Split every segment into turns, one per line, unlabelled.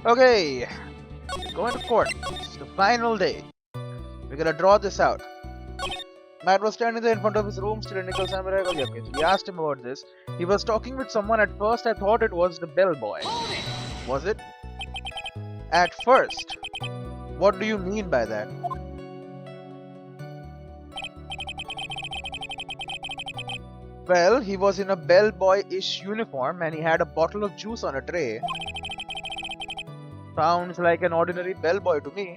Okay, we're going to court. It's the final day. We're gonna draw this out. Matt was standing there in front of his room, still in Nickel Samurai. Okay, okay. So we asked him about this. He was talking with someone. At first, I thought it was the bellboy. Was it? At first. What do you mean by that? Well, he was in a bellboy-ish uniform and he had a bottle of juice on a tray. Sounds like an ordinary bellboy to me.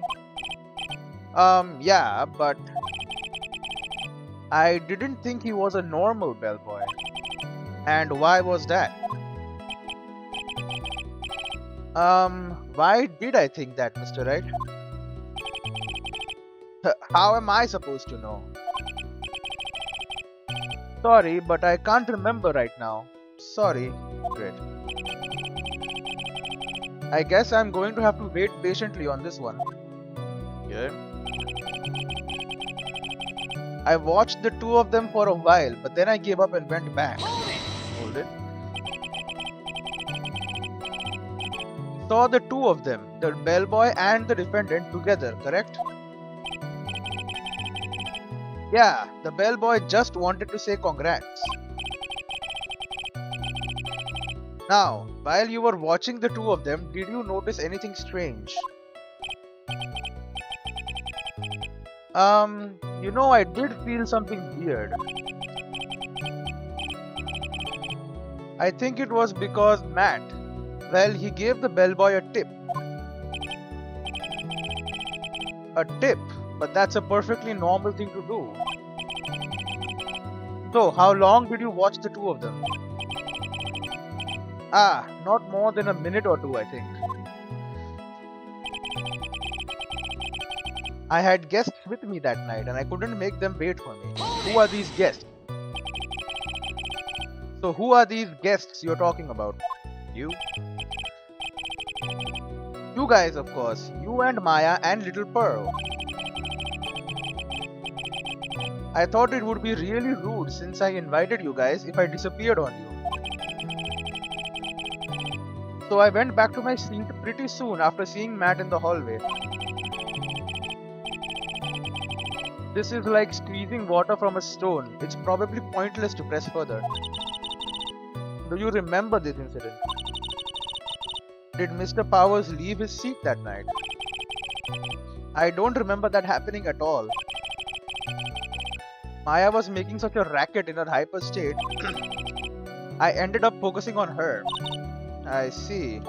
Yeah, but I didn't think he was a normal bellboy. And why was that? Why did I think that, Mr. Wright? How am I supposed to know? Sorry, but I can't remember right now. Sorry. Great. I guess I'm going to have to wait patiently on this one. Yeah. I watched the two of them for a while, but then I gave up and went back. Hold it. Saw the two of them, the bellboy and the defendant, together, correct? Yeah, the bellboy just wanted to say congrats. Now, while you were watching the two of them, did you notice anything strange? I did feel something weird. I think it was because Matt, well, he gave the bellboy a tip. A tip? But that's a perfectly normal thing to do. So, how long did you watch the two of them? Not more than a minute or two, I think. I had guests with me that night and I couldn't make them wait for me. Who are these guests? So, who are these guests you're talking about? You? You guys, of course. You and Maya and Little Pearl. I thought it would be really rude since I invited you guys if I disappeared on you. So I went back to my seat pretty soon after seeing Matt in the hallway. This is like squeezing water from a stone. It's probably pointless to press further. Do you remember this incident? Did Mr. Powers leave his seat that night? I don't remember that happening at all. Maya was making such a racket in her hyper state. I ended up focusing on her. I see.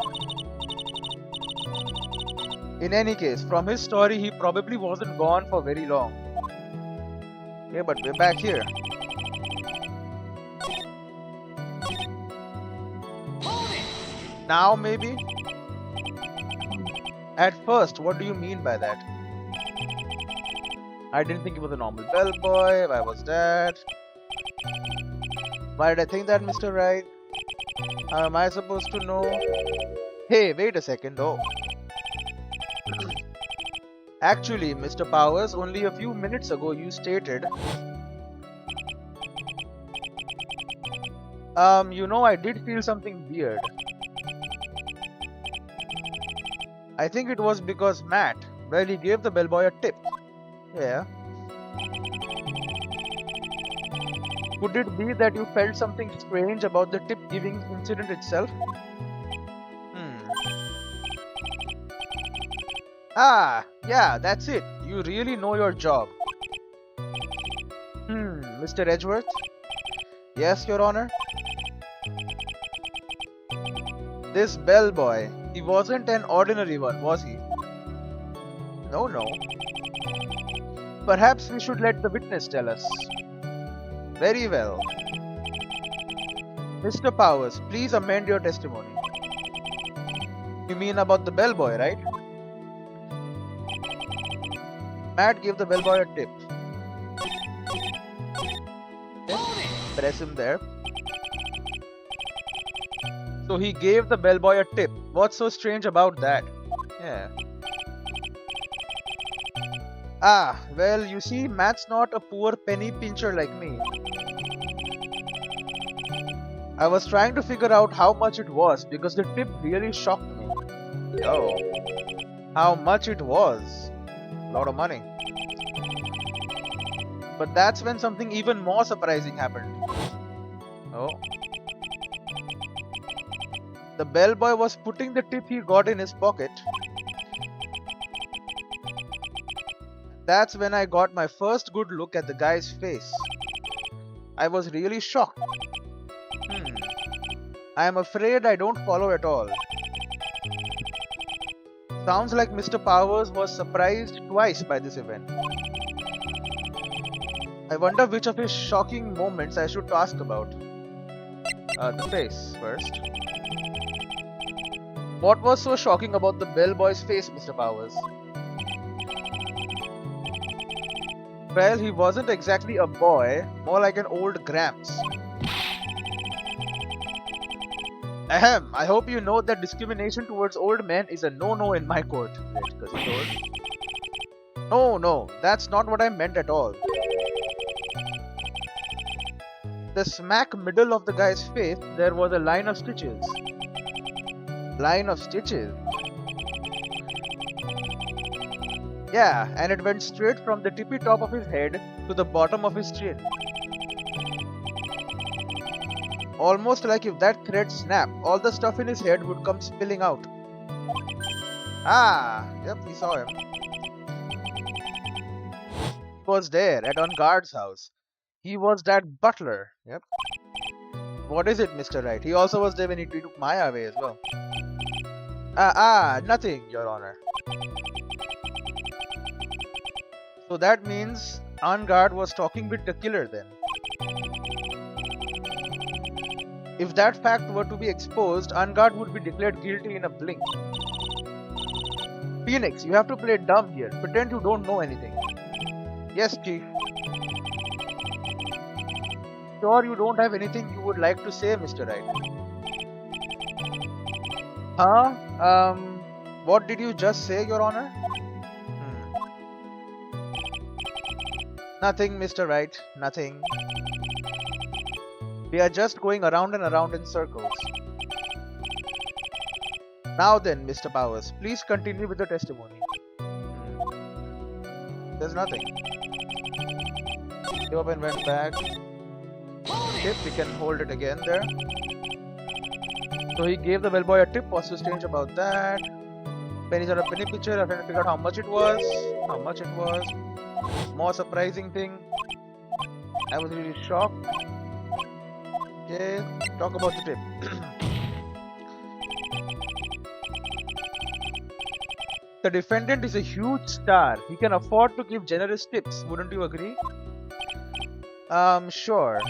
In any case, from his story, he probably wasn't gone for very long. Yeah, but we're back here. Now, maybe? At first, what do you mean by that? I didn't think he was a normal bellboy. Why was that? Why did I think that, Mr. Wright? How am I supposed to know? Hey, wait a second, oh. Actually, Mr. Powers, only a few minutes ago you stated... I did feel something weird. I think it was because Matt, well, he gave the bellboy a tip. Yeah. Could it be that you felt something strange about the tip giving incident itself? Yeah, that's it. You really know your job. Mr. Edgeworth? Yes, Your Honor? This bellboy, he wasn't an ordinary one, was he? No. Perhaps we should let the witness tell us. Very well. Mr. Powers, please amend your testimony. You mean about the bellboy, right? Matt gave the bellboy a tip. Okay. Press him there. So he gave the bellboy a tip. What's so strange about that? Yeah. Well, you see, Matt's not a poor penny pincher like me. I was trying to figure out how much it was because the tip really shocked me. Oh, how much it was? A lot of money. But that's when something even more surprising happened. Oh. The bellboy was putting the tip he got in his pocket. That's when I got my first good look at the guy's face. I was really shocked. Hmm. I am afraid I don't follow at all. Sounds like Mr. Powers was surprised twice by this event. I wonder which of his shocking moments I should ask about. The face first. What was so shocking about the bellboy's face, Mr. Powers? Well, he wasn't exactly a boy, more like an old gramps. Ahem, I hope you know that discrimination towards old men is a no-no in my court. Because he's old. No, that's not what I meant at all. The smack middle of the guy's face, there was a line of stitches. Line of stitches? Yeah, and it went straight from the tippy top of his head to the bottom of his chin. Almost like if that thread snapped, all the stuff in his head would come spilling out. Ah, yep, we saw him. He was there at On Guard's house. He was that butler. Yep. What is it, Mr. Wright? He also was there when he took Maya away as well. Nothing, Your Honor. So that means On Guard was talking with the killer then. If that fact were to be exposed, On Guard would be declared guilty in a blink. Phoenix, you have to play dumb here. Pretend you don't know anything. Yes, Chief. Sure you don't have anything you would like to say, Mr. Wright? Huh? What did you just say, Your Honor? Nothing, Mr. Wright. Nothing. We are just going around and around in circles. Now then, Mr. Powers, please continue with the testimony. There's nothing. He up and went back. Tip, we can hold it again there. So he gave the bellboy a tip. What's so strange about that? Pennies on a penny picture. I'm trying to figure out how much it was. More surprising thing. I was really shocked. Okay, talk about the tip. The defendant is a huge star. He can afford to give generous tips. Wouldn't you agree? Sure.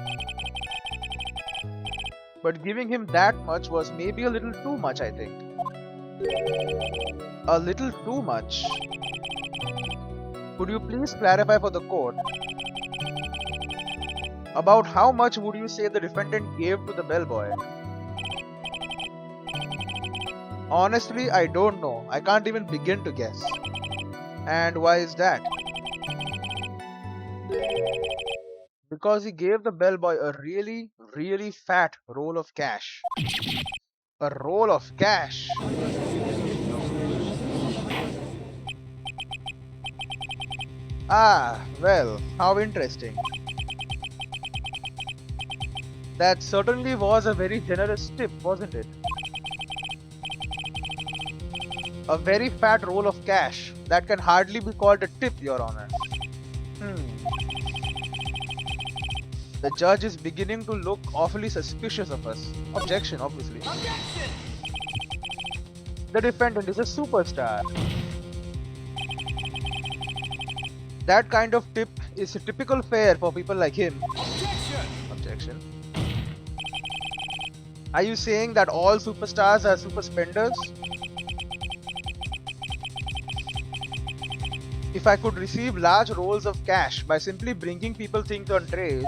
But giving him that much was maybe a little too much, I think. A little too much. Could you please clarify for the court? About how much would you say the defendant gave to the bellboy? Honestly, I don't know. I can't even begin to guess. And why is that? Because he gave the bellboy a really, really fat roll of cash. A roll of cash. Ah, well, how interesting. That certainly was a very generous tip, wasn't it? A very fat roll of cash. That can hardly be called a tip, Your Honor. The judge is beginning to look awfully suspicious of us. Objection, obviously. Objection! The defendant is a superstar. That kind of tip is a typical fare for people like him. Objection! Objection. Are you saying that all superstars are super spenders? If I could receive large rolls of cash by simply bringing people things on trays,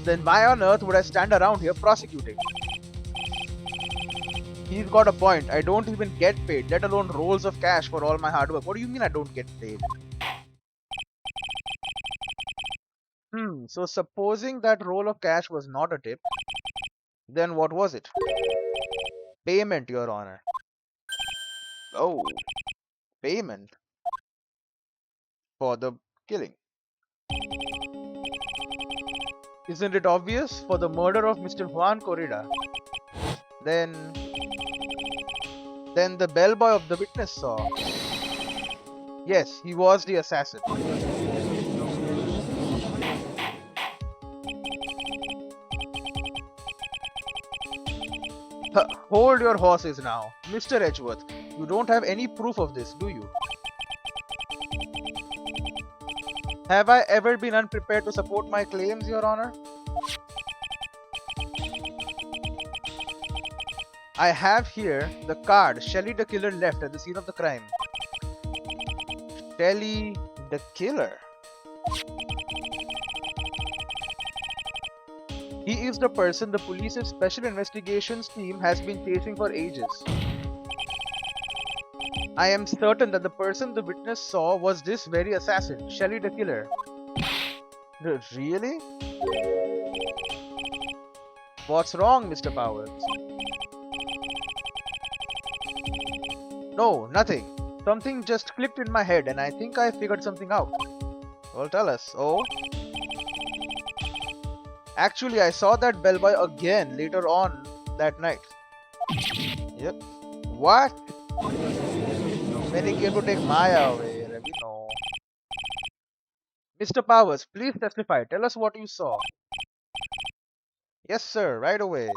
then why on earth would I stand around here prosecuting? He's got a point. I don't even get paid, let alone rolls of cash for all my hard work. What do you mean I don't get paid? So supposing that roll of cash was not a tip, then what was it? Payment, Your Honor. Oh, payment for the killing. Isn't it obvious? For the murder of Mr. Juan Corrida. Then, then the bellboy of the witness saw. Yes, he was the assassin. Hold your horses now. Mr. Edgeworth, you don't have any proof of this, do you? Have I ever been unprepared to support my claims, Your Honor? I have here the card Shelley the killer left at the scene of the crime. Shelley the killer? He is the person the police's special investigations team has been chasing for ages. I am certain that the person the witness saw was this very assassin, Shelley the killer. Really? What's wrong, Mr. Powers? No, nothing. Something just clicked in my head and I think I figured something out. Well, tell us. Oh? Actually, I saw that bellboy again later on that night. Yep. What? When he came to take Maya away, let me know. Mr. Powers, please testify. Tell us what you saw. Yes, sir. Right away.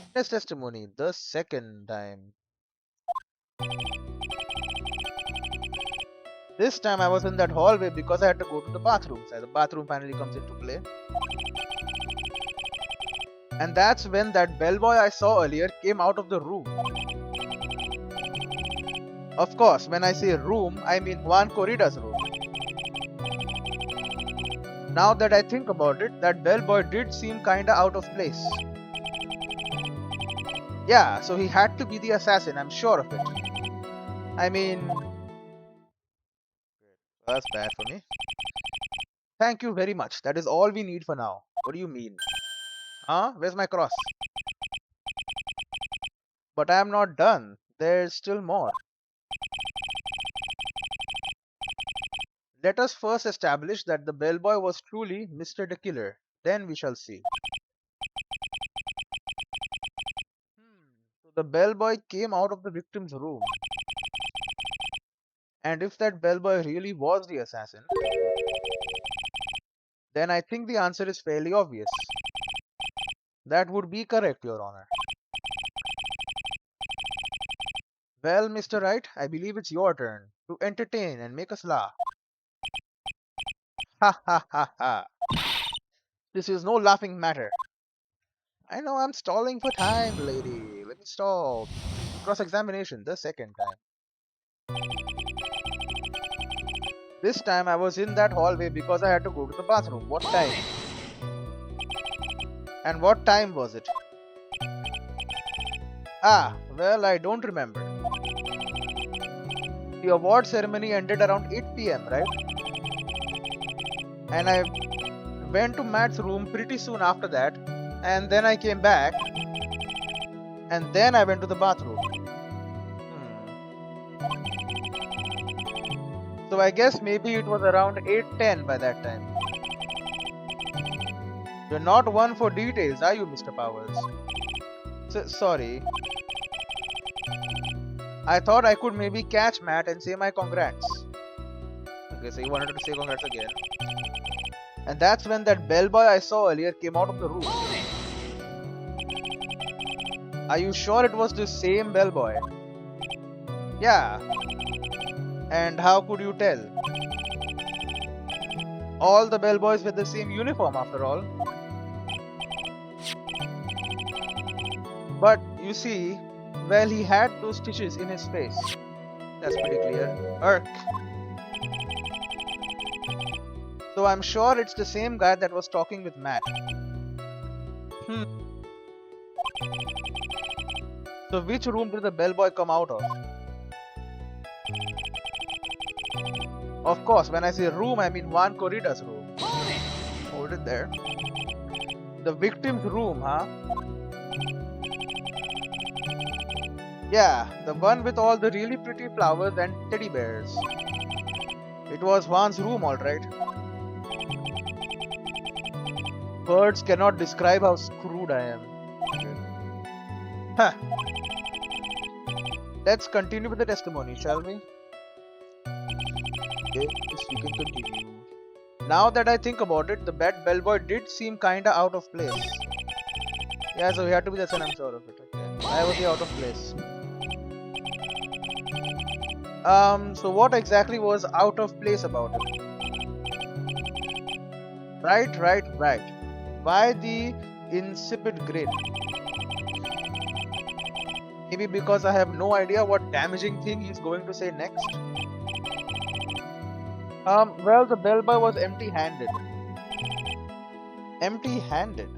Witness testimony. The second time. This time I was in that hallway because I had to go to the bathroom. So the bathroom finally comes into play. And that's when that bellboy I saw earlier came out of the room. Of course, when I say room, I mean Juan Corrida's room. Now that I think about it, that bellboy did seem kinda out of place. Yeah, so he had to be the assassin, I'm sure of it. I mean... That's bad for me. Thank you very much. That is all we need for now. What do you mean? Huh? Where's my cross? But I am not done. There's still more. Let us first establish that the bellboy was truly Mr. the Killer. Then we shall see. So the bellboy came out of the victim's room. And if that bellboy really was the assassin, then I think the answer is fairly obvious. That would be correct, Your Honor. Well, Mr. Wright, I believe it's your turn to entertain and make us laugh. Ha ha ha ha. This is no laughing matter. I know I'm stalling for time, lady. Let me stall. Cross-examination the second time. This time I was in that hallway because I had to go to the bathroom. What time? And what time was it? Ah, well, I don't remember. The award ceremony ended around 8 p.m., right? And I went to Matt's room pretty soon after that, and then I came back, and then I went to the bathroom. So I guess maybe it was around 8:10 by that time. You're not one for details, are you, Mr. Powers? Sorry. I thought I could maybe catch Matt and say my congrats. Okay, so you wanted to say congrats again. And that's when that bellboy I saw earlier came out of the room. Are you sure it was the same bellboy? Yeah. And how could you tell? All the bellboys wear the same uniform after all. But you see, well, he had those stitches in his face. That's pretty clear. Irk. So I'm sure it's the same guy that was talking with Matt. So which room did the bellboy come out of? Of course, when I say room, I mean Juan Corrida's room. Hold it there. The victim's room, huh? Yeah, the one with all the really pretty flowers and teddy bears. It was Juan's room, alright. Words cannot describe how screwed I am. Huh. Let's continue with the testimony, shall we? Yes, we can continue. Now that I think about it, the bellboy did seem kinda out of place. Yeah, so he had to be the son, I'm sure of it. Okay. I was out of place. So what exactly was out of place about it? Right. Why the insipid grin? Maybe because I have no idea what damaging thing he's going to say next. Well, the bellboy was empty-handed. Empty-handed?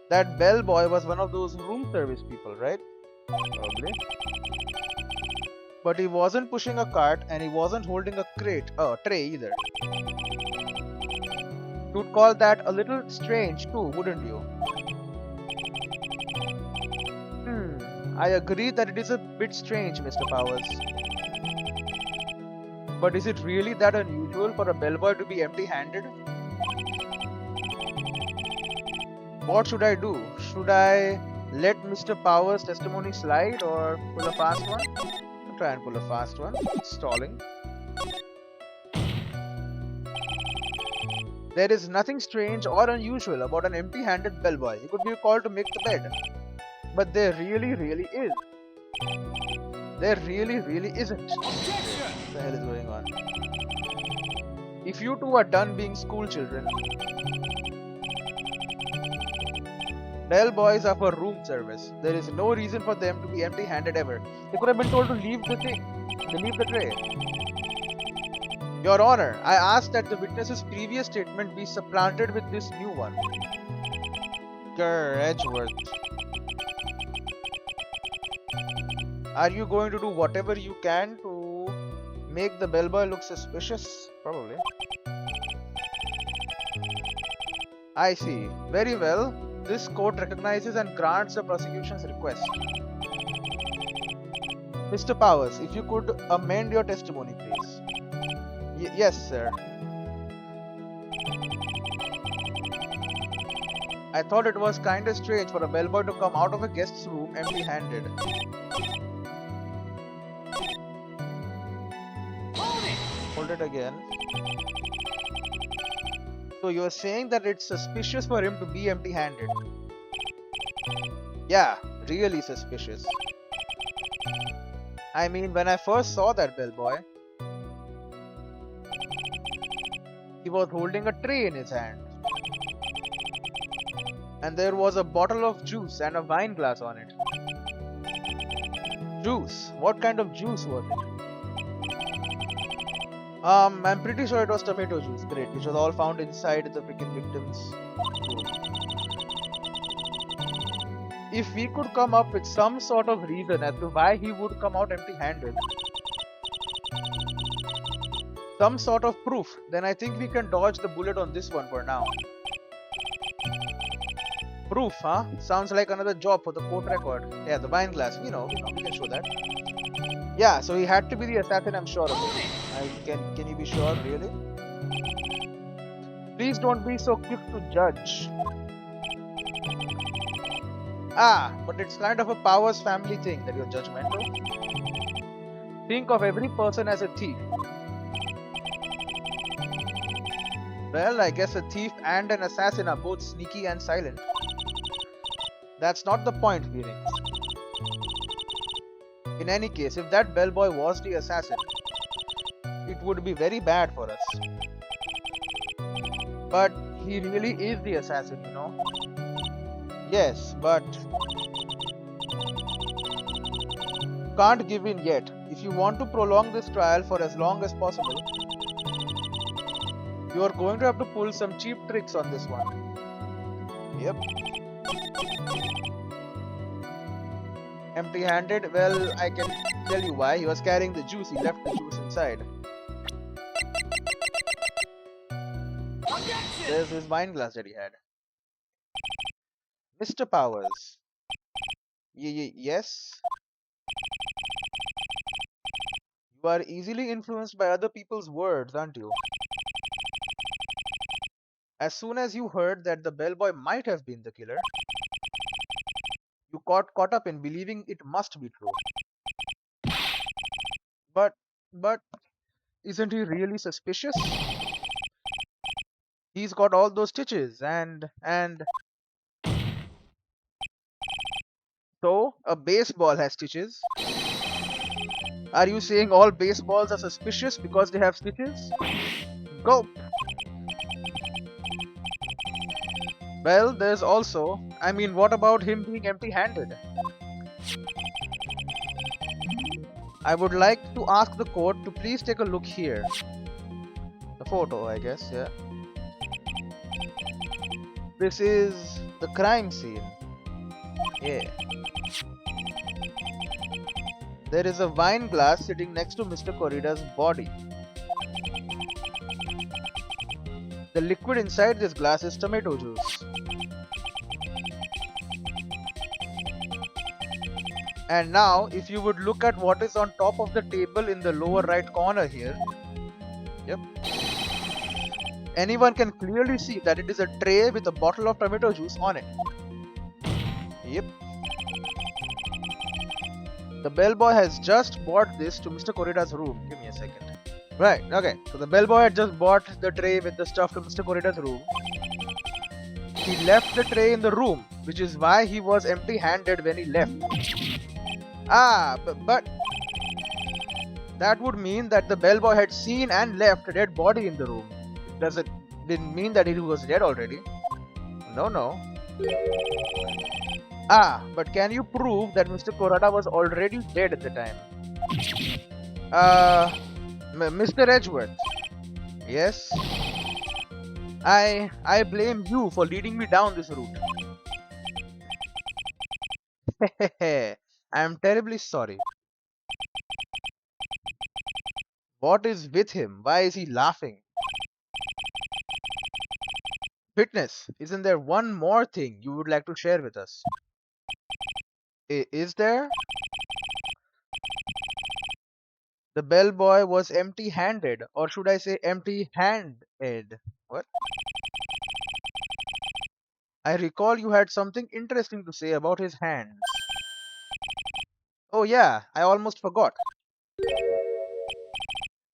That bellboy was one of those room service people, right? Probably. But he wasn't pushing a cart and he wasn't holding a tray either. You'd call that a little strange too, wouldn't you? I agree that it is a bit strange, Mr. Powers. But is it really that unusual for a bellboy to be empty-handed? What should I do? Should I let Mr. Powers' testimony slide or pull a fast one? I'll try and pull a fast one. Stalling. There is nothing strange or unusual about an empty-handed bellboy. He could be called to make the bed. But there really is. There really isn't. What the hell is going on? If you two are done being school children, bellboys are for room service. There is no reason for them to be empty-handed ever. They could have been told to leave the tray. Your Honor, I ask that the witness's previous statement be supplanted with this new one. Grr, Edgeworth. Are you going to do whatever you can to make the bellboy look suspicious? Probably. I see. Very well. This court recognizes and grants the prosecution's request. Mr. Powers, if you could amend your testimony, please. Yes, sir. I thought it was kinda strange for a bellboy to come out of a guest's room empty-handed. Hold it again. So you're saying that it's suspicious for him to be empty-handed? Yeah, really suspicious. I mean, when I first saw that bellboy, he was holding a tray in his hand. And there was a bottle of juice and a wine glass on it. Juice? What kind of juice was it? I'm pretty sure it was tomato juice, great, which was all found inside the freaking victim's room. If we could come up with some sort of reason as to why he would come out empty-handed, some sort of proof, then I think we can dodge the bullet on this one for now. Proof, huh? Sounds like another job for the court record. Yeah, the wine glass, we know, we can show that. Yeah, so he had to be the assassin, I'm sure of it. Can you be sure, really? Please don't be so quick to judge. But it's kind of a Powers family thing that you're judgmental. Think of every person as a thief. Well, I guess a thief and an assassin are both sneaky and silent. That's not the point, Phoenix. In any case, if that bellboy was the assassin, it would be very bad for us. But he really is the assassin, you know. Yes, but can't give in yet. If you want to prolong this trial for as long as possible, you are going to have to pull some cheap tricks on this one. Yep. Empty-handed? Well, I can tell you why. He was carrying the juice. He left the juice inside. There's his wine glass that he had. Mr. Powers. Yes? You are easily influenced by other people's words, aren't you? As soon as you heard that the bellboy might have been the killer, you got caught up in believing it must be true. But, but, isn't he really suspicious? He's got all those stitches and so a baseball has stitches. Are you saying all baseballs are suspicious because they have stitches? Go. Well, there's also, what about him being empty-handed? I would like to ask the court to please take a look here. The photo, I guess, yeah. This is the crime scene. Yeah. There is a wine glass sitting next to Mr. Corrida's body. The liquid inside this glass is tomato juice. And now, if you would look at what is on top of the table in the lower right corner here. Yep. Anyone can clearly see that it is a tray with a bottle of tomato juice on it. Yep. The bellboy has just bought this to Mr. Corrida's room. Give me a second. Right, okay. So the bellboy had just bought the tray with the stuff to Mr. Corrida's room. He left the tray in the room, which is why he was empty-handed when he left. But that would mean that the bellboy had seen and left a dead body in the room. Didn't mean that he was dead already. No. But can you prove that Mr. Corrida was already dead at the time? Mr. Edgeworth. Yes? I blame you for leading me down this route. I am terribly sorry. What is with him? Why is he laughing? Witness, isn't there one more thing you would like to share with us? Is there? The bellboy was empty-handed, or should I say empty-handed? What? I recall you had something interesting to say about his hands. Oh yeah, I almost forgot.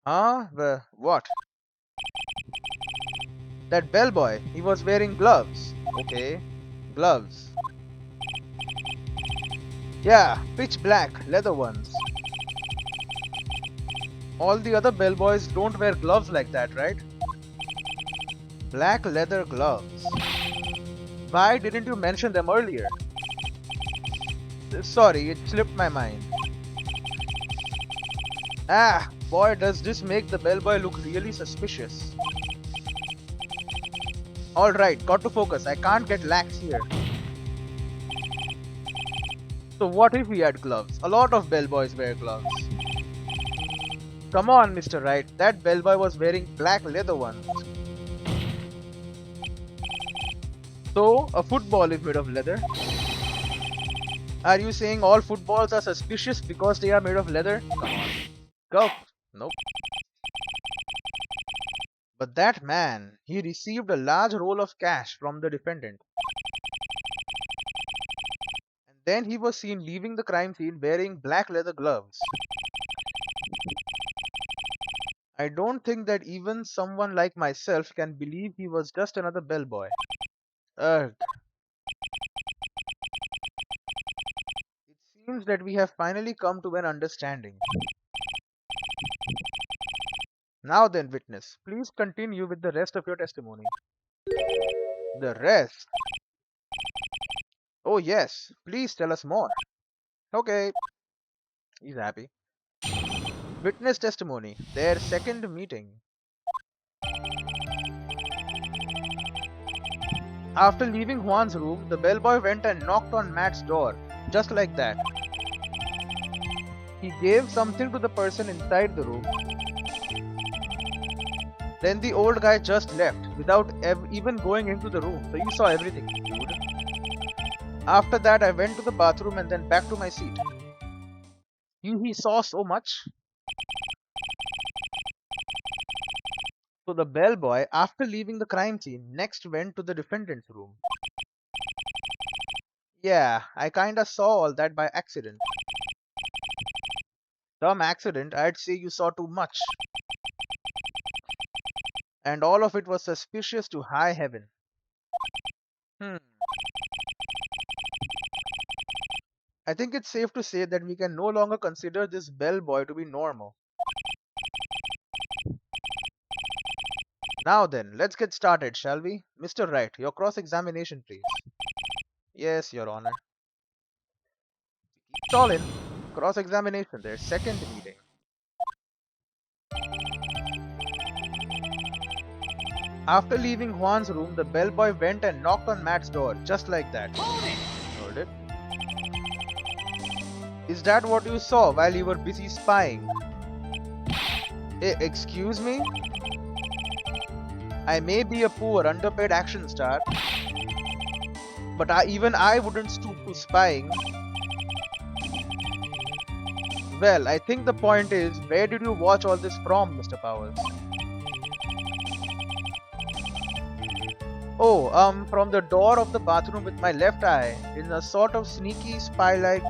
What? That bellboy, he was wearing gloves. Okay, gloves. Yeah, pitch black, leather ones. All the other bellboys don't wear gloves like that, right? Black leather gloves. Why didn't you mention them earlier? Sorry, it slipped my mind. Boy, does this make the bellboy look really suspicious. Alright, got to focus. I can't get lax here. So what if we had gloves? A lot of bellboys wear gloves. Come on, Mr. Wright. That bellboy was wearing black leather ones. So, a football is made of leather. Are you saying all footballs are suspicious because they are made of leather? Come on. Go. Nope. But that man, he received a large roll of cash from the defendant. And then he was seen leaving the crime scene wearing black leather gloves. I don't think that even someone like myself can believe he was just another bellboy. Ugh. It seems that we have finally come to an understanding. Now then, witness, please continue with the rest of your testimony. The rest? Oh yes, please tell us more. Okay. He's happy. Witness testimony, their second meeting. After leaving Juan's room, the bellboy went and knocked on Matt's door, just like that. He gave something to the person inside the room. Then the old guy just left without even going into the room. So you saw everything, dude. After that, I went to the bathroom and then back to my seat. He saw so much. So the bellboy, after leaving the crime scene, next went to the defendant's room. Yeah, I kinda saw all that by accident. Some accident, I'd say you saw too much. And all of it was suspicious to high heaven. Hmm. I think it's safe to say that we can no longer consider this bellboy to be normal. Now then, let's get started, shall we? Mr. Wright, your cross-examination, please. Yes, Your Honor. Keep stalling. Cross-examination, their second meeting. After leaving Juan's room, the bellboy went and knocked on Matt's door, just like that. Hold it. Is that what you saw while you were busy spying? Excuse me? I may be a poor, underpaid action star, but even I wouldn't stoop to spying. Well, I think the point is, where did you watch all this from, Mr. Powers? Oh, from the door of the bathroom with my left eye, in a sort of sneaky, spy-like.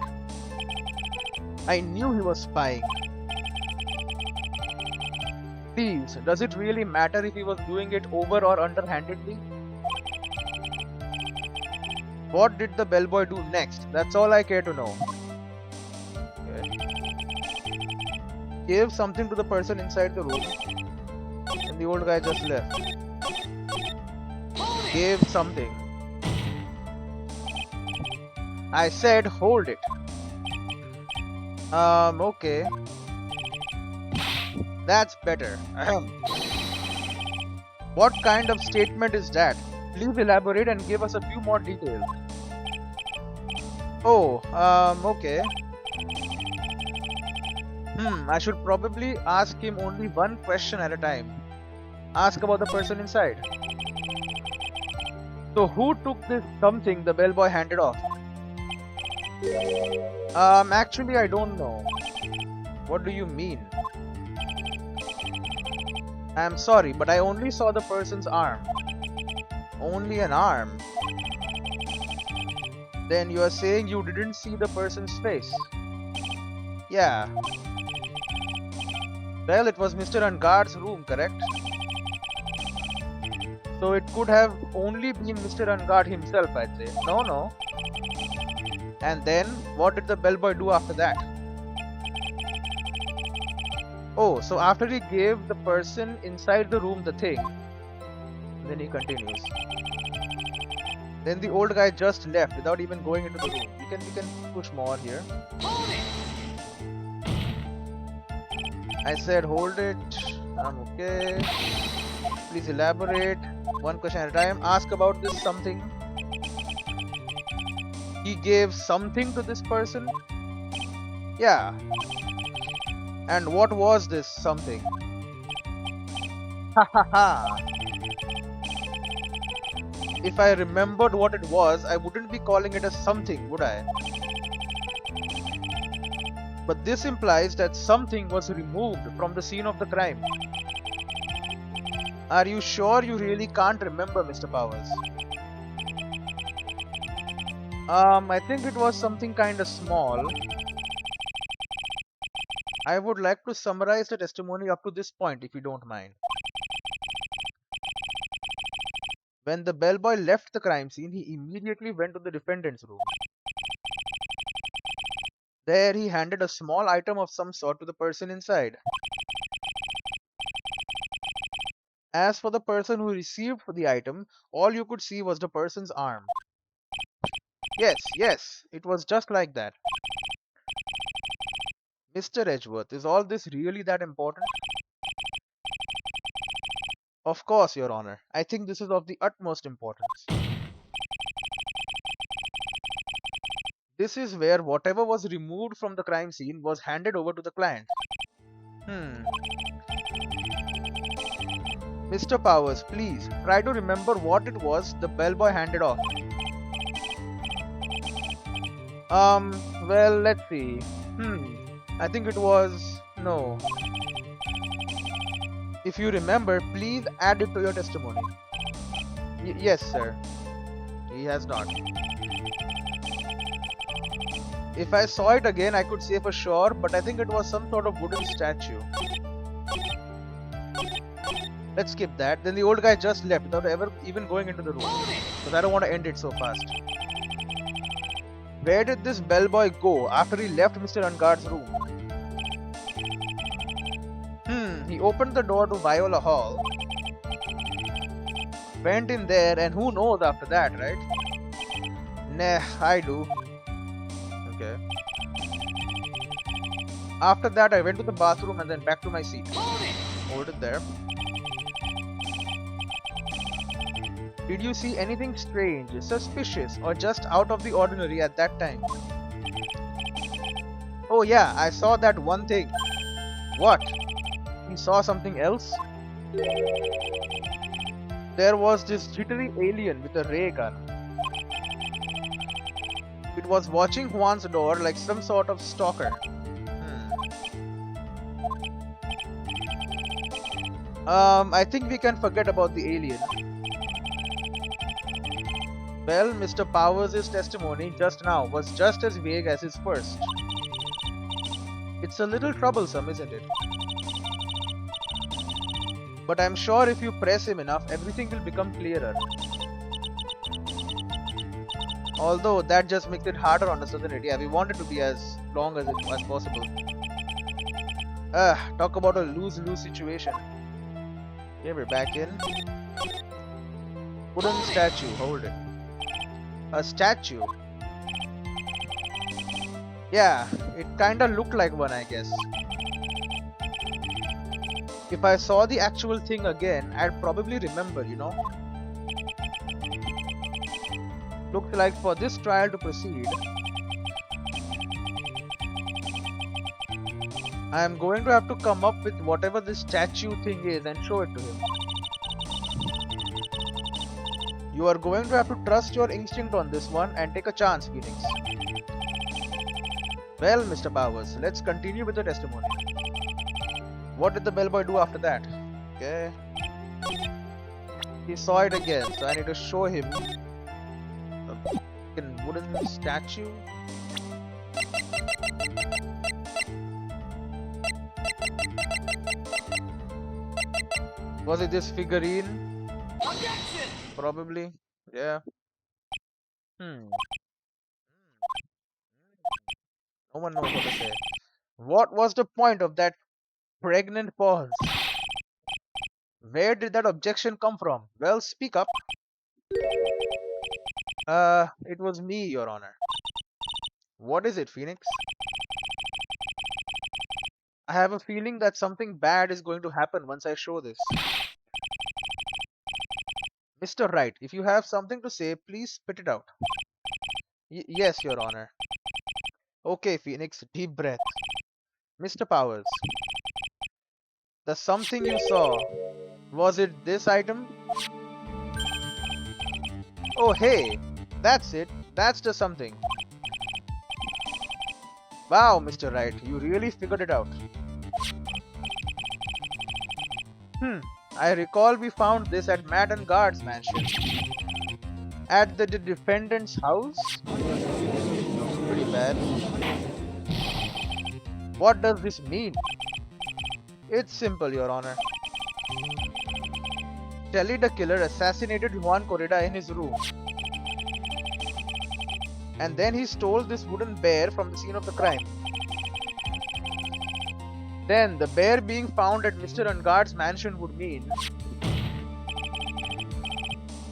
I knew he was spying. Please, does it really matter if he was doing it over or underhandedly? What did the bellboy do next? That's all I care to know. Okay. Gave something to the person inside the room, and the old guy just left. Gave something. I said hold it. Okay. That's better. What kind of statement is that? Please elaborate and give us a few more details. Oh, okay. I should probably ask him only one question at a time. Ask about the person inside. So who took this something the bellboy handed off? Actually I don't know. What do you mean? I'm sorry, but I only saw the person's arm. Only an arm? Then you are saying you didn't see the person's face? Yeah. Well, it was Mr. Angard's room, correct? So it could have only been Mr. Angard himself, I'd say. No. And then, what did the bellboy do after that? Oh, so after he gave the person inside the room the thing, then he continues. Then the old guy just left without even going into the room. We can push more here. I said hold it. I'm okay. Please elaborate. One question at a time. Ask about this something. He gave something to this person? Yeah. And what was this something? Ha ha ha. If I remembered what it was, I wouldn't be calling it a something, would I? But this implies that something was removed from the scene of the crime. Are you sure you really can't remember, Mr. Powers? I think it was something kinda small. I would like to summarize the testimony up to this point, if you don't mind. When the bellboy left the crime scene, he immediately went to the defendant's room. There he handed a small item of some sort to the person inside. As for the person who received the item, all you could see was the person's arm. Yes, it was just like that. Mr. Edgeworth, is all this really that important? Of course, Your Honor. I think this is of the utmost importance. This is where whatever was removed from the crime scene was handed over to the client. Mr. Powers, please, try to remember what it was the bellboy handed off. Well, let's see. I think it was... No. If you remember, please add it to your testimony. Yes, sir. He has not. If I saw it again, I could say for sure, but I think it was some sort of wooden statue. Let's skip that. Then the old guy just left without ever even going into the room. Because I don't want to end it so fast. Where did this bellboy go after he left Mr. Unguard's room? He opened the door to Viola Hall. Went in there, and who knows after that, right? Nah, I do. Okay. After that, I went to the bathroom and then back to my seat. Hold it there. Did you see anything strange, suspicious, or just out of the ordinary at that time? Oh yeah, I saw that one thing. What? You saw something else? There was this jittery alien with a ray gun. It was watching Juan's door like some sort of stalker. I think we can forget about the alien. Well, Mr. Powers' testimony just now was just as vague as his first. It's a little troublesome, isn't it? But I'm sure if you press him enough, everything will become clearer. Although that just makes it harder on us, doesn't it? Yeah, we want it to be as long as possible. Talk about a lose-lose situation. Okay, we're back in. Wooden statue, hold it. A statue? Yeah, it kinda looked like one, I guess. If I saw the actual thing again, I'd probably remember, you know. Looks like for this trial to proceed, I am going to have to come up with whatever this statue thing is and show it to him. You are going to have to trust your instinct on this one and take a chance, Phoenix. Well, Mr. Powers, let's continue with the testimony. What did the bellboy do after that? Okay. He saw it again, so I need to show him a fucking wooden statue. Was it this figurine? Objection! Probably. Yeah. No one knows what to say. What was the point of that pregnant pause? Where did that objection come from? Well, speak up. It was me, Your Honor. What is it, Phoenix? I have a feeling that something bad is going to happen once I show this. Mr. Wright, if you have something to say, please spit it out. Yes, Your Honor. Okay, Phoenix, deep breath. Mr. Powers, the something you saw, was it this item? Oh, hey, that's it. That's the something. Wow, Mr. Wright, you really figured it out. I recall we found this at Matt and Guard's mansion. At the defendant's house? Pretty bad. What does this mean? It's simple, Your Honor. Telly the killer assassinated Juan Corrida in his room. And then he stole this wooden bear from the scene of the crime. Then, the bear being found at Mr. Unguard's mansion would mean...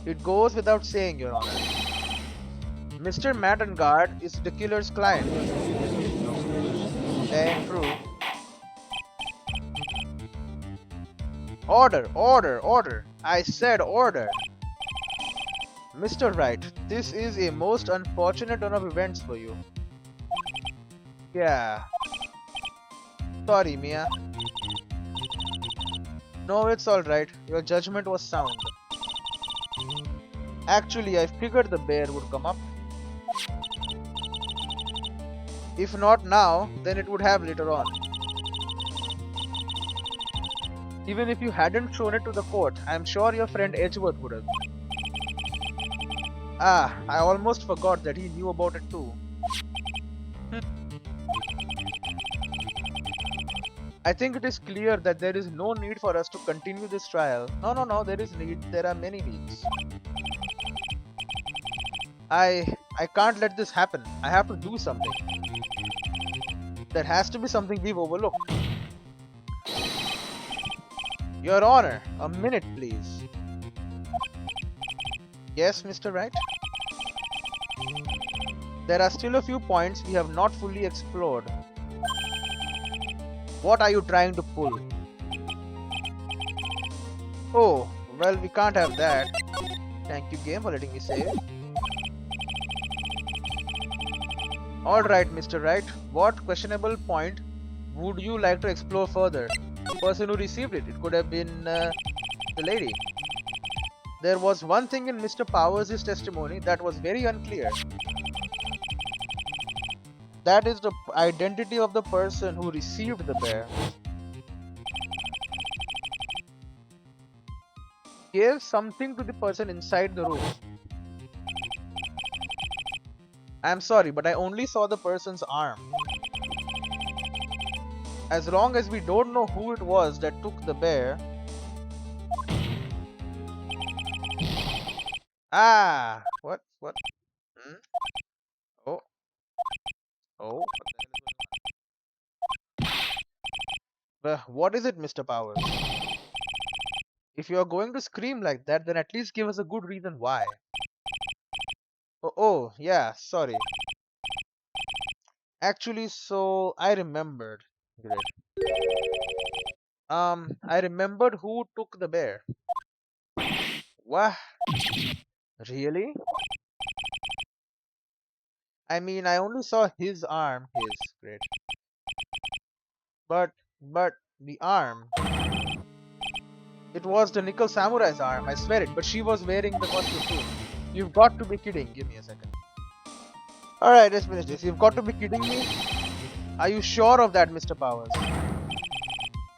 It goes without saying, Your Honor. Mr. Matt Unguard is the killer's client. And true. Order, order, order. I said order. Mr. Wright, this is a most unfortunate turn of events for you. Yeah. Sorry, Mia. No, it's alright. Your judgment was sound. Actually, I figured the bear would come up. If not now, then it would have later on. Even if you hadn't shown it to the court, I'm sure your friend Edgeworth would have. Ah, I almost forgot that he knew about it too. I think it is clear that there is no need for us to continue this trial. No, there is need. There are many needs. I can't let this happen. I have to do something. There has to be something we've overlooked. Your Honor, a minute please. Yes, Mr. Wright? There are still a few points we have not fully explored. What are you trying to pull? Oh, well, we can't have that. Thank you, game, for letting me say it. Alright, Mr. Wright, what questionable point would you like to explore further? The person who received it, it could have been the lady. There was one thing in Mr. Powers' testimony that was very unclear. That is the identity of the person who received the bear. Gave something to the person inside the room. I'm sorry, but I only saw the person's arm. As long as we don't know who it was that took the bear. Ah! What? Hmm? Oh. Oh. What is it, Mr. Powers? If you are going to scream like that, then at least give us a good reason why. Oh, yeah, sorry. Actually, so I remembered. Great. I remembered who took the bear. What? Really? I mean, I only saw his arm. His. Great. But the arm. It was the Nickel Samurai's arm, I swear it, but she was wearing the costume too. You've got to be kidding. Give me a second. Alright, let's finish this. You've got to be kidding me. Are you sure of that, Mr. Powers?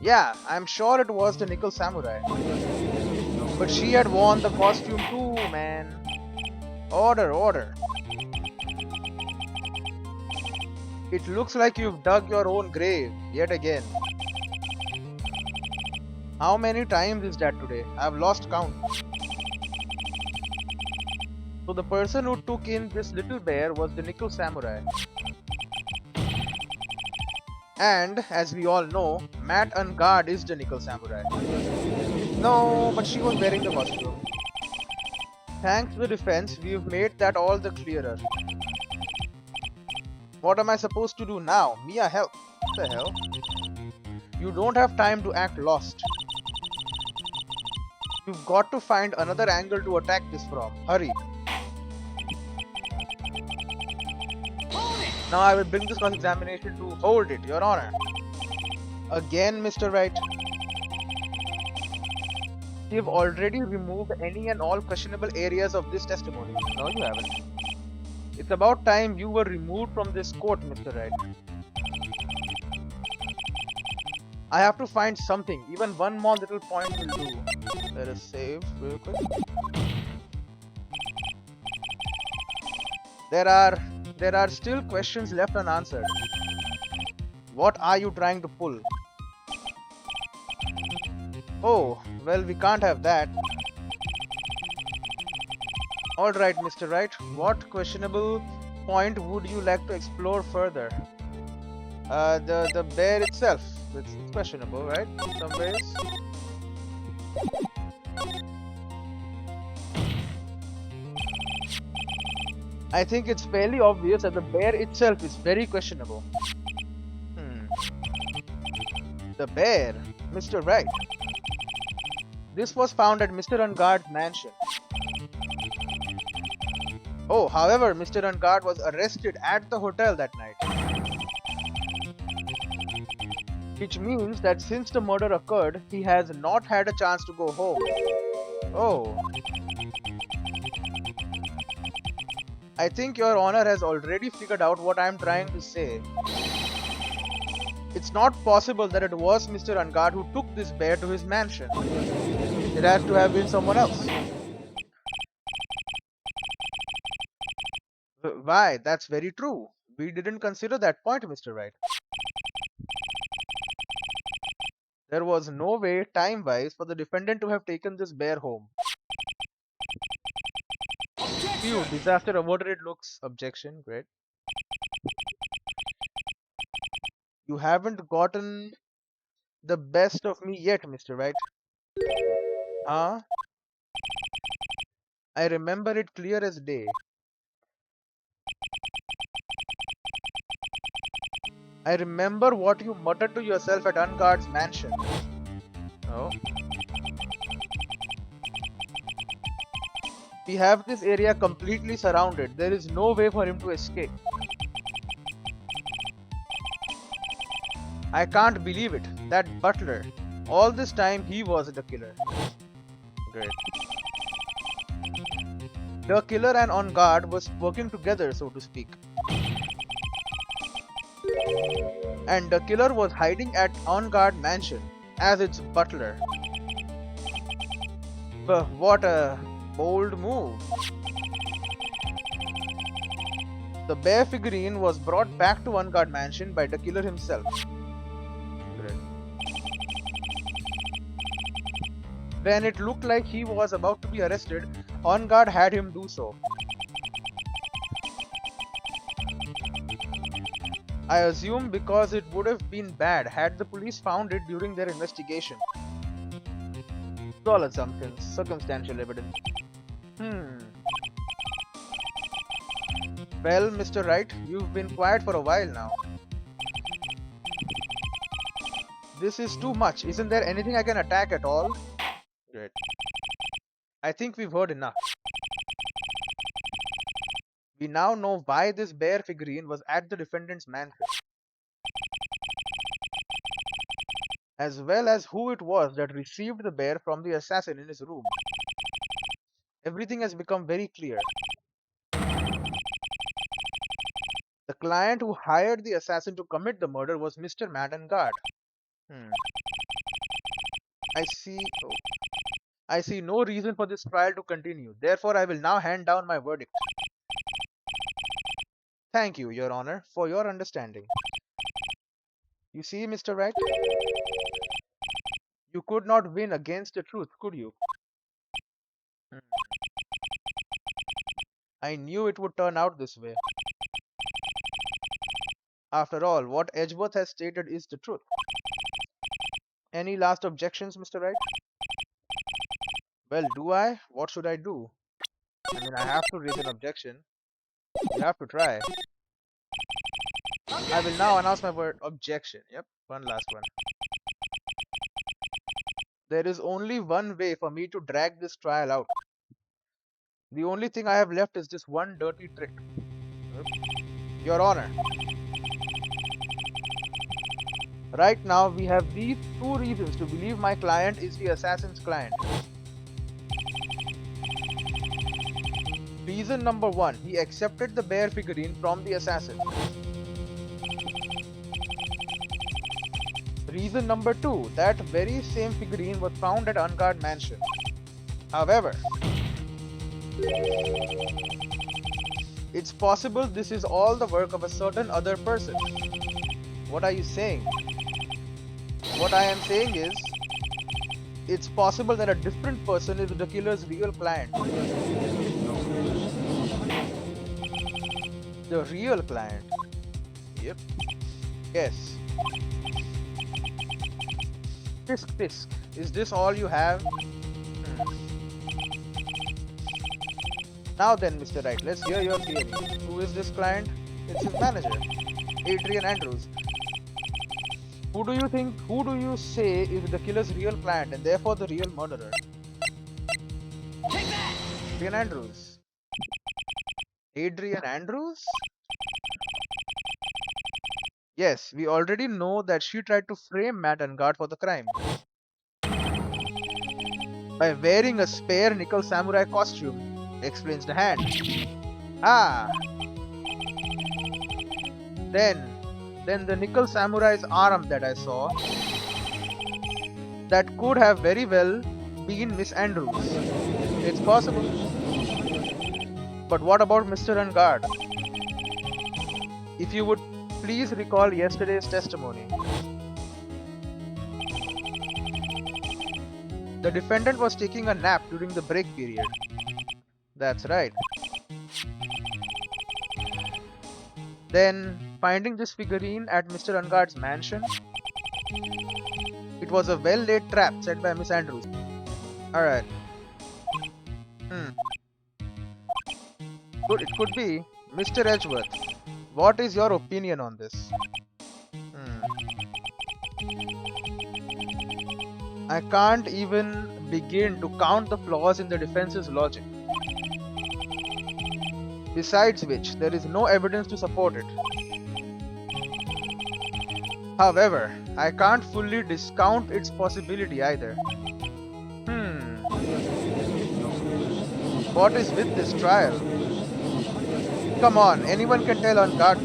Yeah, I'm sure it was the Nickel Samurai. But she had worn the costume too, man. Order. It looks like you've dug your own grave, yet again. How many times is that today? I've lost count. So the person who took in this little bear was the Nickel Samurai. And, as we all know, Matt Ungard is the Nickel Samurai. No, but she was wearing the costume. Thanks to the defense, we've made that all the clearer. What am I supposed to do now? Mia, help. What the hell? You don't have time to act lost. You've got to find another angle to attack this from. Hurry. Now I will bring this cross-examination to hold it, Your Honor. Again, Mr. Wright. You've already removed any and all questionable areas of this testimony. No, you haven't. It's about time you were removed from this court, Mr. Wright. I have to find something. Even one more little point will do. Let us save real quick. There are still questions left unanswered. What are you trying to pull? Oh, well, we can't have that. Alright, Mr. Wright, what questionable point would you like to explore further? The bear itself. It's questionable, right? In some ways. I think it's fairly obvious that the bear itself is very questionable. The bear? Mr. Wright. This was found at Mr. Ungard's mansion. Oh, however, Mr. Ungard was arrested at the hotel that night. Which means that since the murder occurred, he has not had a chance to go home. Oh. I think Your Honor has already figured out what I am trying to say. It's not possible that it was Mr. Ungard who took this bear to his mansion. It has to have been someone else. Why? That's very true. We didn't consider that point, Mr. Wright. There was no way, time-wise, for the defendant to have taken this bear home. Phew, disaster averted it looks. Objection, great. You haven't gotten the best of me yet, Mr. Wright. Huh? I remember it clear as day. I remember what you muttered to yourself at Ungard's mansion. Oh? We have this area completely surrounded. There is no way for him to escape. I can't believe it. That butler. All this time he was the killer. Great. The killer and On Guard was working together, so to speak. And the killer was hiding at On Guard mansion as its butler. But what a bold move. The bear figurine was brought back to On Guard mansion by the killer himself. When it looked like he was about to be arrested, On Guard had him do so. I assume because it would have been bad had the police found it during their investigation. It's all assumptions, circumstantial evidence. Well, Mr. Wright, you've been quiet for a while now. This is too much. Isn't there anything I can attack at all? Great. I think we've heard enough. We now know why this bear figurine was at the defendant's mansion, as well as who it was that received the bear from the assassin in his room. Everything has become very clear. The client who hired the assassin to commit the murder was Mr. Matt Ungard. I see no reason for this trial to continue. Therefore, I will now hand down my verdict. Thank you, Your Honor, for your understanding. You see, Mr. Wright, you could not win against the truth, could you? I knew it would turn out this way. After all, what Edgeworth has stated is the truth. Any last objections, Mr. Wright? Well, do I? What should I do? I mean, I have to raise an objection. You have to try. I will now announce my word objection. Yep, one last one. There is only one way for me to drag this trial out. The only thing I have left is this one dirty trick. Your Honor. Right now, we have these two reasons to believe my client is the assassin's client. Reason number one, he accepted the bear figurine from the assassin. Reason number two, that very same figurine was found at Ungard mansion. However, it's possible this is all the work of a certain other person. What are you saying? What I am saying is, it's possible that a different person is the killer's real client. The real client? Yep. Yes. Tisk. Is this all you have? Now then, Mr. Wright, let's hear your theory. Who is this client? It's his manager, Adrian Andrews. Who do you say is the killer's real client and therefore the real murderer? Adrian Andrews. Adrian Andrews? Yes, we already know that she tried to frame Matt Ungard for the crime by wearing a spare nickel samurai costume, explains the hand. Ah, then the nickel samurai's arm that I saw, that could have very well been Miss Andrews. It's possible. But what about Mr. Ungard? If you would please recall yesterday's testimony. The defendant was taking a nap during the break period. That's right. Then, finding this figurine at Mr. Ungard's mansion, it was a well-laid trap set by Miss Andrews. Alright. It could be. Mr. Edgeworth, what is your opinion on this? I can't even begin to count the flaws in the defense's logic. Besides which, there is no evidence to support it. However, I can't fully discount its possibility either. What is with this trial? Come on, anyone can tell on guard.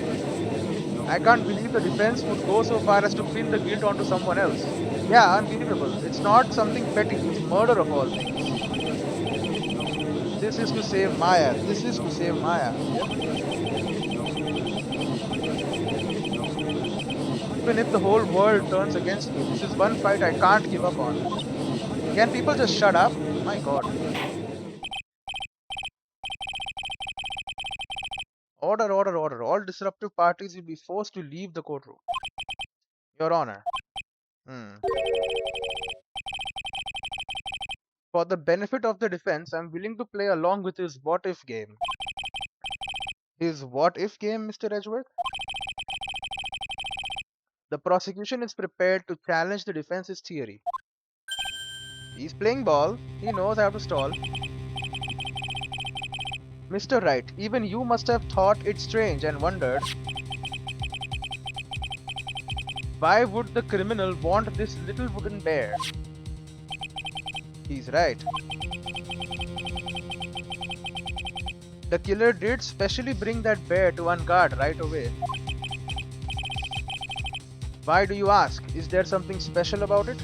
I can't believe the defense would go so far as to pin the guilt onto someone else. Yeah, unbelievable. It's not something petty, it's murder of all things. This is to save Maya. This is to save Maya. Yep. Even if the whole world turns against me, this is one fight I can't give up on. Can people just shut up? My god. Order, order, order. All disruptive parties will be forced to leave the courtroom. Your Honor. For the benefit of the defense, I'm willing to play along with his what-if game. His what-if game, Mr. Edgeworth? The prosecution is prepared to challenge the defense's theory. He's playing ball. He knows how to stall. Mr. Wright, even you must have thought it strange and wondered, why would the criminal want this little wooden bear? He's right. The killer did specially bring that bear to Ungard right away. Why do you ask? Is there something special about it?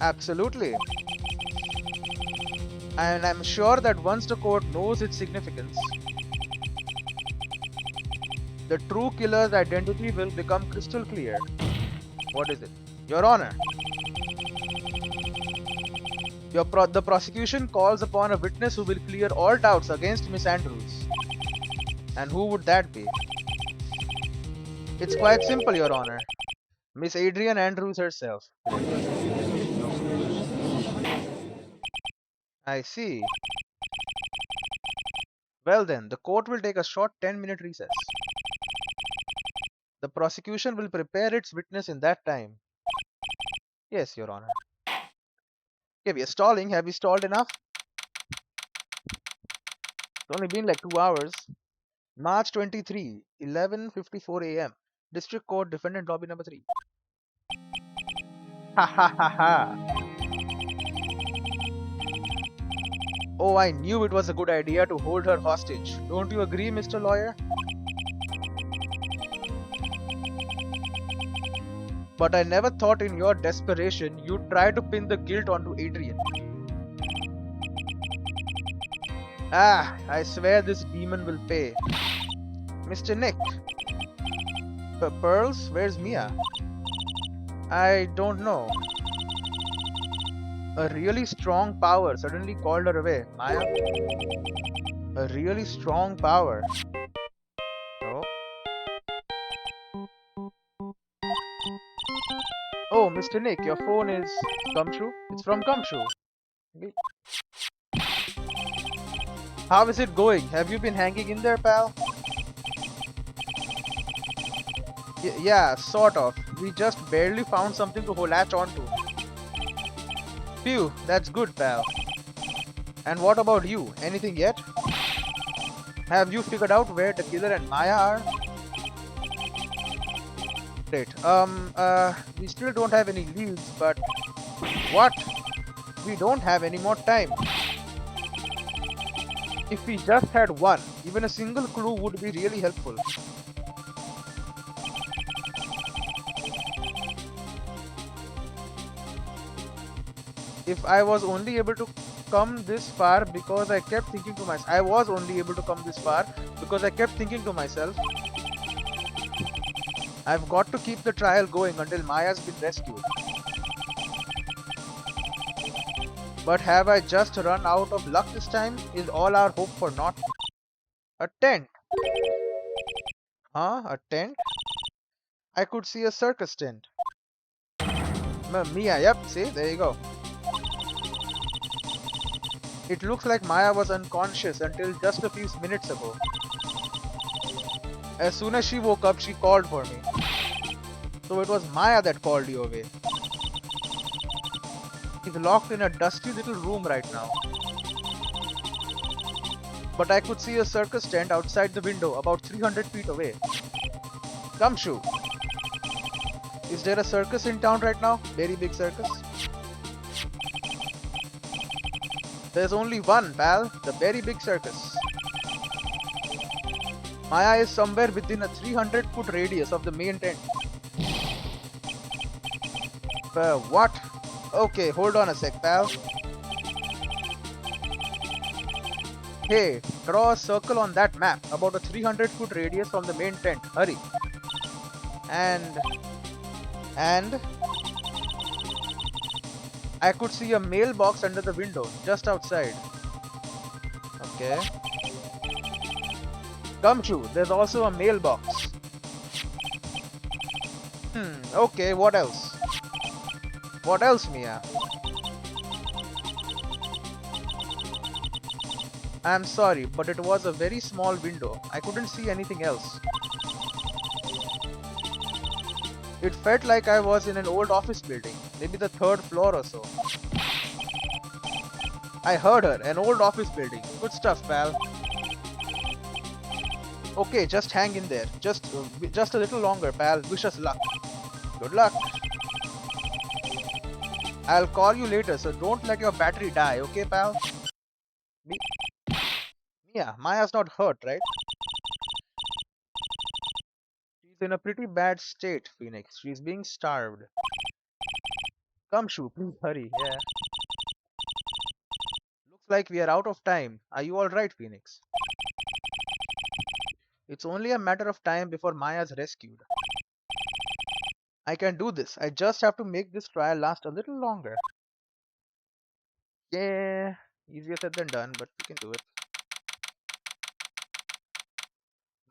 Absolutely. And I'm sure that once the court knows its significance, the true killer's identity will become crystal clear. What is it? Your Honor. The prosecution calls upon a witness who will clear all doubts against Miss Andrews. And who would that be? It's quite simple, Your Honor. Miss Adrian Andrews herself. I see. Well then, the court will take a short 10-minute recess. The prosecution will prepare its witness in that time. Yes, Your Honor. Okay, we are stalling. Have we stalled enough? It's only been like 2 hours. March 23, 11:54 a.m. District Court, Defendant Lobby number 3. Ha ha ha ha. Oh, I knew it was a good idea to hold her hostage. Don't you agree, Mr. Lawyer? But I never thought in your desperation you'd try to pin the guilt onto Adrian. Ah, I swear this demon will pay. Mr. Nick. Pearls? Where's Mia? I don't know. A really strong power suddenly called her away. Maya? A really strong power. Oh. Oh, Mr. Nick, your phone is Gumshoe? It's from Gumshoe. Okay. How is it going? Have you been hanging in there, pal? Yeah, sort of. We just barely found something to latch onto. Phew, that's good, pal. And what about you? Anything yet? Have you figured out where the killer and Maya are? Great. We still don't have any leads, but... What? We don't have any more time. If we just had one, even a single clue would be really helpful. If I was only able to come this far because I kept thinking to myself, I was only able to come this far because I kept thinking to myself, I've got to keep the trial going until Maya's been rescued. But have I just run out of luck this time? Is all our hope for naught? A tent? Huh? A tent? I could see a circus tent. Mia, yep, see, there you go. It looks like Maya was unconscious until just a few minutes ago. As soon as she woke up, she called for me. So it was Maya that called you away. He's locked in a dusty little room right now. But I could see a circus tent outside the window about 300 feet away. Gumshoe! Is there a circus in town right now? Very big circus? There's only one, pal. The very big circus. Maya is somewhere within a 300-foot radius of the main tent. What? Okay, hold on a sec, pal. Hey, draw a circle on that map about a 300-foot radius from the main tent. Hurry. And I could see a mailbox under the window, just outside. Okay. Gumshoe, there's also a mailbox. Okay, what else? What else, Mia? I'm sorry, but it was a very small window. I couldn't see anything else. It felt like I was in an old office building, maybe the 3rd floor or so. I heard her, an old office building. Good stuff, pal. Okay, just hang in there. Just a little longer, pal. Wish us luck. Good luck. I'll call you later, so don't let your battery die, okay, pal? Mia, Maya's not hurt, right? She's in a pretty bad state, Phoenix. She's being starved. Gumshoe, please hurry. Yeah. Looks like we are out of time. Are you alright, Phoenix? It's only a matter of time before Maya's rescued. I can do this. I just have to make this trial last a little longer. Yeah, easier said than done, but we can do it.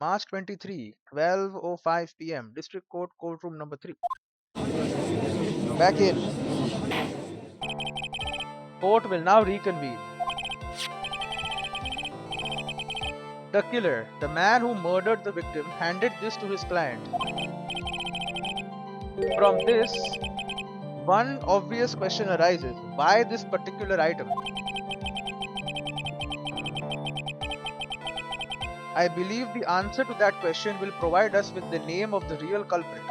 March 23, 12:05 p.m. District Court, courtroom number 3. Back in. Court will now reconvene. The killer, the man who murdered the victim, handed this to his client. From this, one obvious question arises. Why this particular item? I believe the answer to that question will provide us with the name of the real culprit.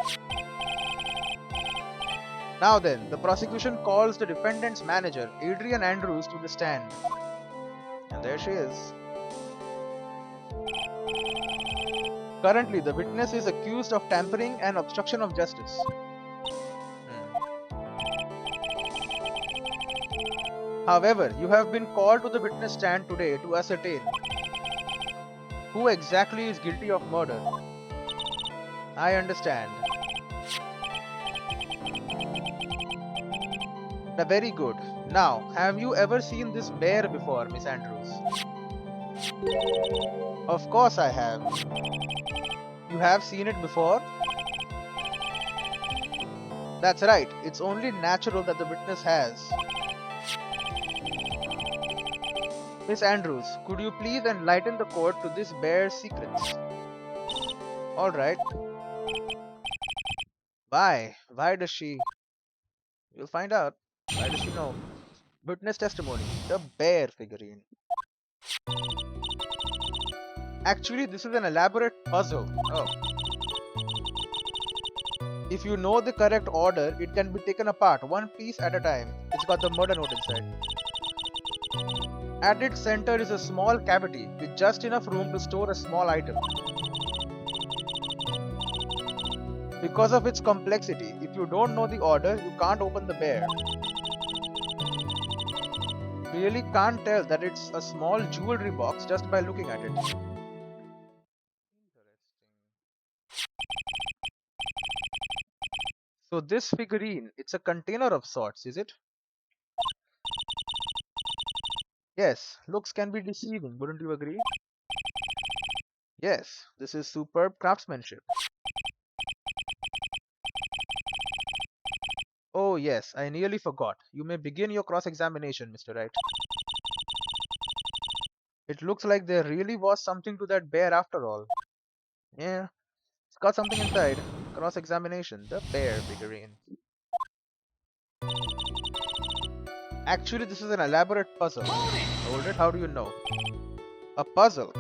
Now then, the prosecution calls the defendant's manager, Adrian Andrews, to the stand. And there she is. Currently, the witness is accused of tampering and obstruction of justice. However, you have been called to the witness stand today to ascertain who exactly is guilty of murder. I understand. Very good. Now, have you ever seen this bear before, Miss Andrews? Of course I have. You have seen it before? That's right. It's only natural that the witness has. Miss Andrews, could you please enlighten the court to this bear's secrets? Alright. Why? Why does she? You'll find out. Why does she know? Witness testimony. The bear figurine. Actually, this is an elaborate puzzle. Oh. If you know the correct order, it can be taken apart, one piece at a time. It's got the murder note inside. At its center is a small cavity with just enough room to store a small item. Because of its complexity, if you don't know the order, you can't open the bear. Really can't tell that it's a small jewelry box just by looking at it. Interesting. So this figurine, it's a container of sorts, is it? Yes, looks can be deceiving, wouldn't you agree? Yes, this is superb craftsmanship. Oh yes, I nearly forgot. You may begin your cross-examination, Mr. Wright. It looks like there really was something to that bear after all. Yeah, it's got something inside. Cross-examination, the bear figurine. Actually, this is an elaborate puzzle. Hold it, how do you know? A puzzle.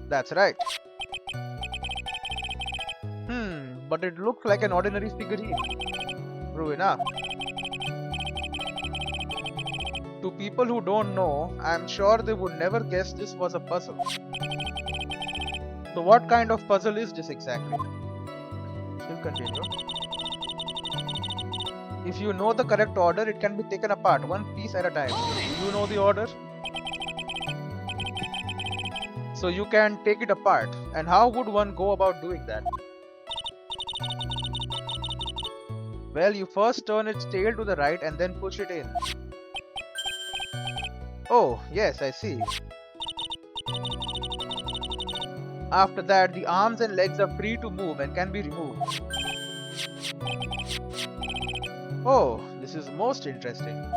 That's right. But it looks like an ordinary figurine. True enough. To people who don't know, I'm sure they would never guess this was a puzzle. So what kind of puzzle is this exactly? She'll continue. If you know the correct order, it can be taken apart, one piece at a time. Do you know the order? So you can take it apart. And how would one go about doing that? Well, you first turn its tail to the right and then push it in. Oh, yes, I see. After that, the arms and legs are free to move and can be removed. Oh, this is most interesting.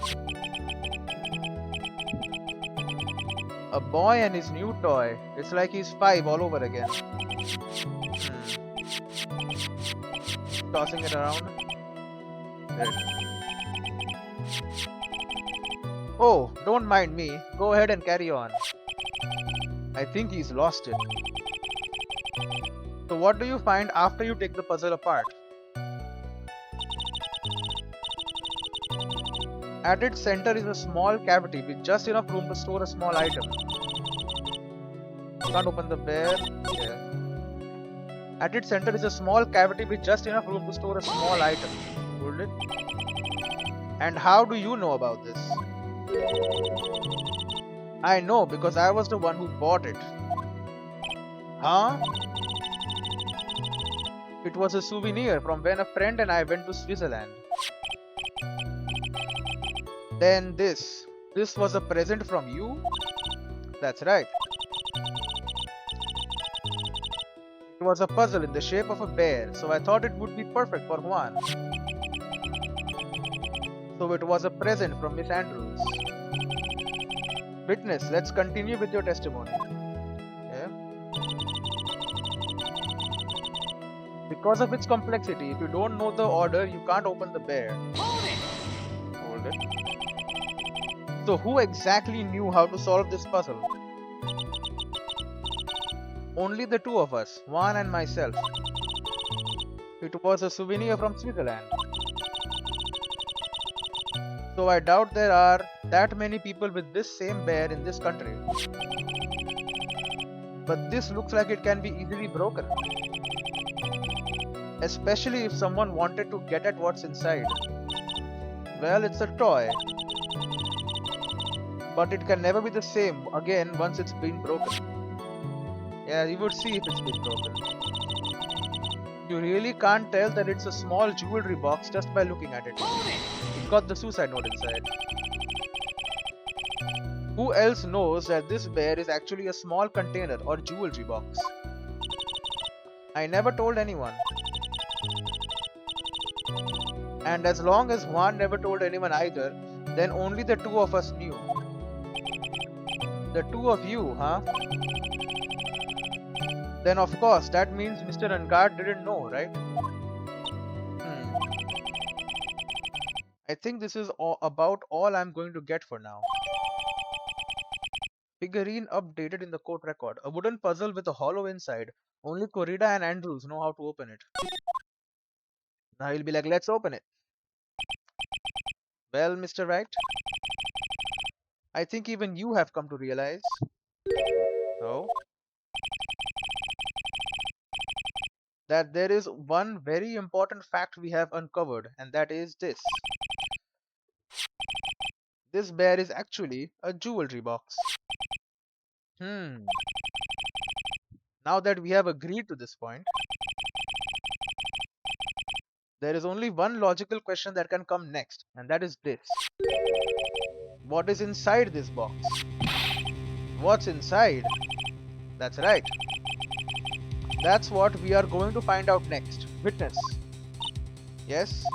A boy and his new toy. It's like he's 5 all over again. Tossing it around. Good. Oh, don't mind me. Go ahead and carry on. I think he's lost it. So what do you find after you take the puzzle apart? At its center is a small cavity with just enough room to store a small item. Can't open the bear. Yeah. At its center is a small cavity with just enough room to store a small item. Hold it. And how do you know about this? I know because I was the one who bought it. Huh? It was a souvenir from when a friend and I went to Switzerland. Then this was a present from you? That's right. It was a puzzle in the shape of a bear, so I thought it would be perfect for Juan. So it was a present from Miss Andrews. Witness, let's continue with your testimony. Yeah? Because of its complexity, if you don't know the order, you can't open the bear. Hold it. So who exactly knew how to solve this puzzle? Only the two of us, Juan and myself. It was a souvenir from Switzerland. So I doubt there are that many people with this same bear in this country. But this looks like it can be easily broken. Especially if someone wanted to get at what's inside. Well, it's a toy. But it can never be the same again once it's been broken. Yeah, you would see if it's been broken. You really can't tell that it's a small jewelry box just by looking at it. It's got the suicide note inside. Who else knows that this bear is actually a small container or jewelry box? I never told anyone. And as long as Juan never told anyone either, then only the two of us knew. The two of you, huh? Then of course that means Mr. Ungard didn't know, right? I think this is about all I'm going to get for now. Figurine updated in the court record. A wooden puzzle with a hollow inside. Only Corrida and Andrews know how to open it. Now he'll be like, let's open it. Well, Mr. Wright? I think even you have come to realize. Oh, that there is one very important fact we have uncovered, and that is this. This bear is actually a jewelry box. Hmm. Now that we have agreed to this point, there is only one logical question that can come next, and that is this. What is inside this box? What's inside? That's right. That's what we are going to find out next. Witness. Yes?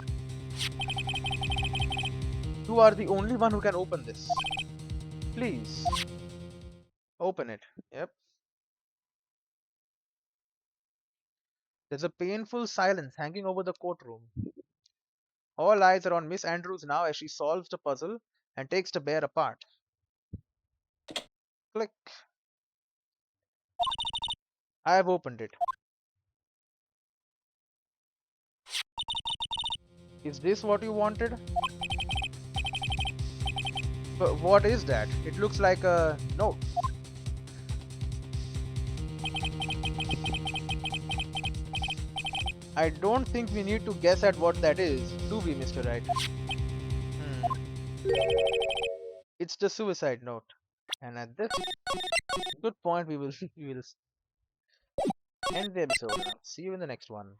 You are the only one who can open this. Please, open it. Yep. There's a painful silence hanging over the courtroom. All eyes are on Miss Andrews now as she solves the puzzle and takes the bear apart. Click. I have opened it. Is this what you wanted? But what is that? It looks like a note. I don't think we need to guess at what that is, do we, Mr. Wright? It's the suicide note. And at this good point, we will end the episode now. See you in the next one.